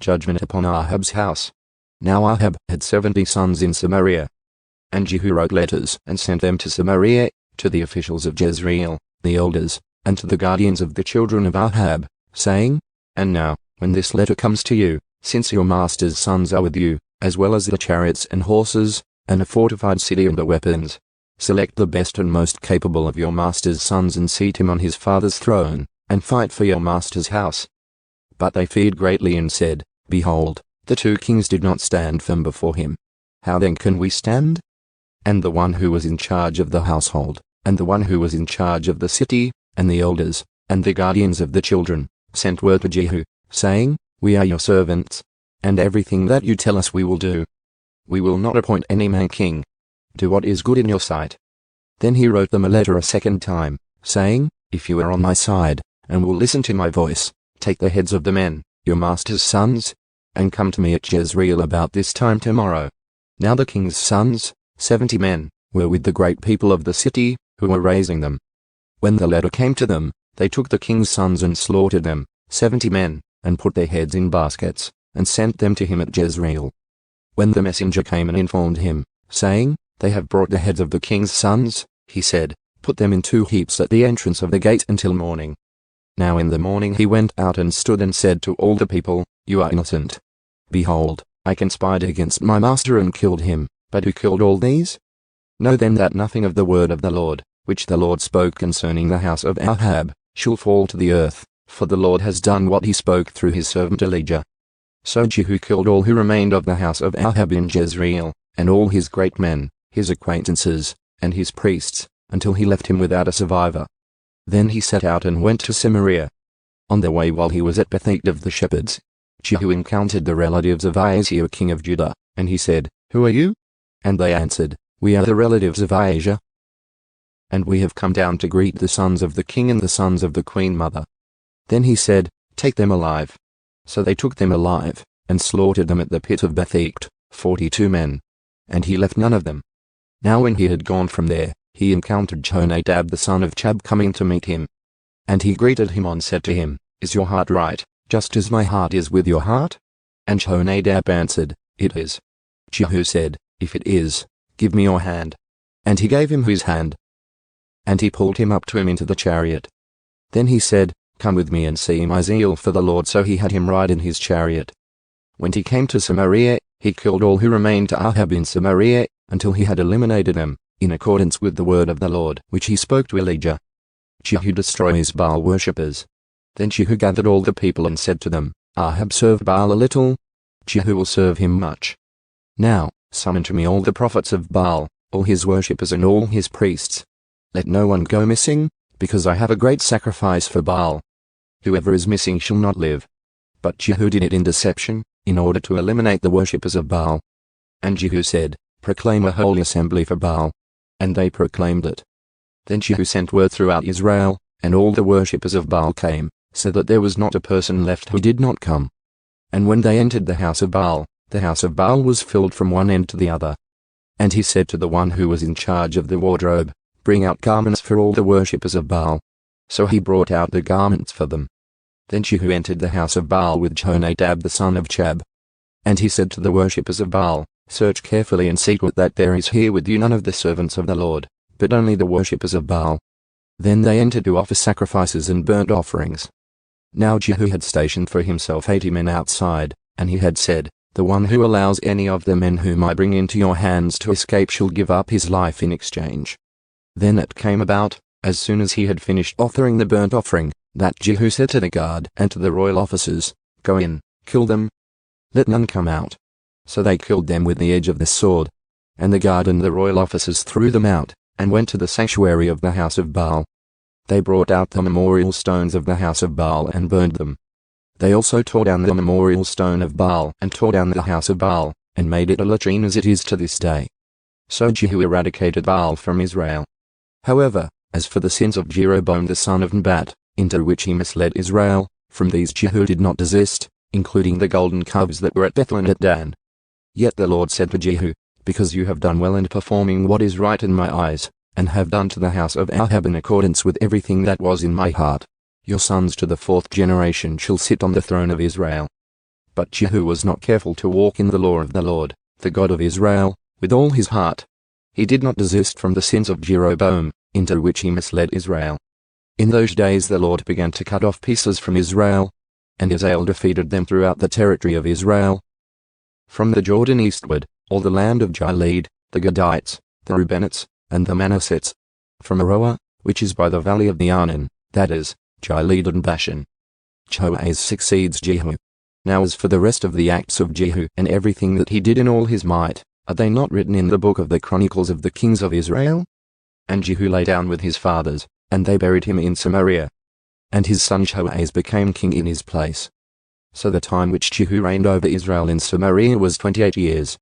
judgment upon Ahab's house. Now Ahab had 70 sons in Samaria. And Jehu wrote letters and sent them to Samaria, to the officials of Jezreel, the elders, and to the guardians of the children of Ahab, saying, And now, when this letter comes to you, since your master's sons are with you, as well as the chariots and horses, and a fortified city and the weapons, select the best and most capable of your master's sons and seat him on his father's throne, and fight for your master's house. But they feared greatly and said, Behold, the 2 kings did not stand firm before him. How then can we stand? And the one who was in charge of the household, and the one who was in charge of the city, and the elders, and the guardians of the children, sent word to Jehu, saying, We are your servants, and everything that you tell us we will do. We will not appoint any man king. Do what is good in your sight. Then he wrote them a letter a second time, saying, If you are on my side, and will listen to my voice, take the heads of the men, your master's sons, and come to me at Jezreel about this time tomorrow. Now the king's sons, 70 men, were with the great people of the city, who were raising them. When the letter came to them, they took the king's sons and slaughtered them, 70 men, and put their heads in baskets, and sent them to him at Jezreel. When the messenger came and informed him, saying, They have brought the heads of the king's sons, he said, Put them in 2 heaps at the entrance of the gate until morning. Now in the morning he went out and stood and said to all the people, You are innocent. Behold, I conspired against my master and killed him, but who killed all these? Know then that nothing of the word of the Lord, which the Lord spoke concerning the house of Ahab, shall fall to the earth, for the Lord has done what he spoke through his servant Elijah. So Jehu killed all who remained of the house of Ahab in Jezreel, and all his great men, his acquaintances, and his priests, until he left him without a survivor. Then he set out and went to Samaria. On the way while he was at Bethek of the shepherds, Jehu encountered the relatives of Ahazia king of Judah, and he said, Who are you? And they answered, We are the relatives of Ahijah. And we have come down to greet the sons of the king and the sons of the queen mother. Then he said, Take them alive. So they took them alive, and slaughtered them at the pit of Bethek, 42 men. And he left none of them. Now when he had gone from there, he encountered Jonadab the son of Chab coming to meet him. And he greeted him and said to him, Is your heart right, just as my heart is with your heart? And Jonadab answered, It is. Jehu said, If it is, give me your hand. And he gave him his hand. And he pulled him up to him into the chariot. Then he said, Come with me and see my zeal for the Lord. So he had him ride in his chariot. When he came to Samaria, he killed all who remained to Ahab in Samaria, until he had eliminated them, in accordance with the word of the Lord which he spoke to Elijah. Jehu destroys Baal worshippers. Then Jehu gathered all the people and said to them, Ahab served Baal a little, Jehu will serve him much. Now, summon to me all the prophets of Baal, all his worshippers and all his priests. Let no one go missing, because I have a great sacrifice for Baal. Whoever is missing shall not live. But Jehu did it in deception, in order to eliminate the worshippers of Baal. And Jehu said, Proclaim a holy assembly for Baal. And they proclaimed it. Then Jehu sent word throughout Israel, and all the worshippers of Baal came, so that there was not a person left who did not come. And when they entered the house of Baal was filled from one end to the other. And he said to the one who was in charge of the wardrobe, Bring out garments for all the worshippers of Baal. So he brought out the garments for them. Then Jehu entered the house of Baal with Jonadab the son of Chab. And he said to the worshippers of Baal, Search carefully in secret that there is here with you none of the servants of the Lord, but only the worshippers of Baal. Then they entered to offer sacrifices and burnt offerings. Now Jehu had stationed for himself 80 men outside, and he had said, The one who allows any of the men whom I bring into your hands to escape shall give up his life in exchange. Then it came about, as soon as he had finished offering the burnt offering, that Jehu said to the guard and to the royal officers, Go in, kill them. Let none come out. So they killed them with the edge of the sword. And the guard and the royal officers threw them out, and went to the sanctuary of the house of Baal. They brought out the memorial stones of the house of Baal and burned them. They also tore down the memorial stone of Baal and tore down the house of Baal, and made it a latrine as it is to this day. So Jehu eradicated Baal from Israel. However, as for the sins of Jeroboam the son of Nebat, into which he misled Israel, from these Jehu did not desist, including the golden calves that were at Bethel and at Dan. Yet the Lord said to Jehu, Because you have done well in performing what is right in my eyes, and have done to the house of Ahab in accordance with everything that was in my heart, your sons to the 4th generation shall sit on the throne of Israel. But Jehu was not careful to walk in the law of the Lord, the God of Israel, with all his heart. He did not desist from the sins of Jeroboam, into which he misled Israel. In those days the Lord began to cut off pieces from Israel, and Hazael defeated them throughout the territory of Israel. From the Jordan eastward, all the land of Gilead, the Gadites, the Reubenites, and the Manassites. From Aroah, which is by the valley of the Arnon, that is, Gilead and Bashan. Joahaz succeeds Jehu. Now as for the rest of the acts of Jehu and everything that he did in all his might, are they not written in the book of the Chronicles of the kings of Israel? And Jehu lay down with his fathers, and they buried him in Samaria. And his son Joahaz became king in his place. So the time which Jehu reigned over Israel in Samaria was 28 years.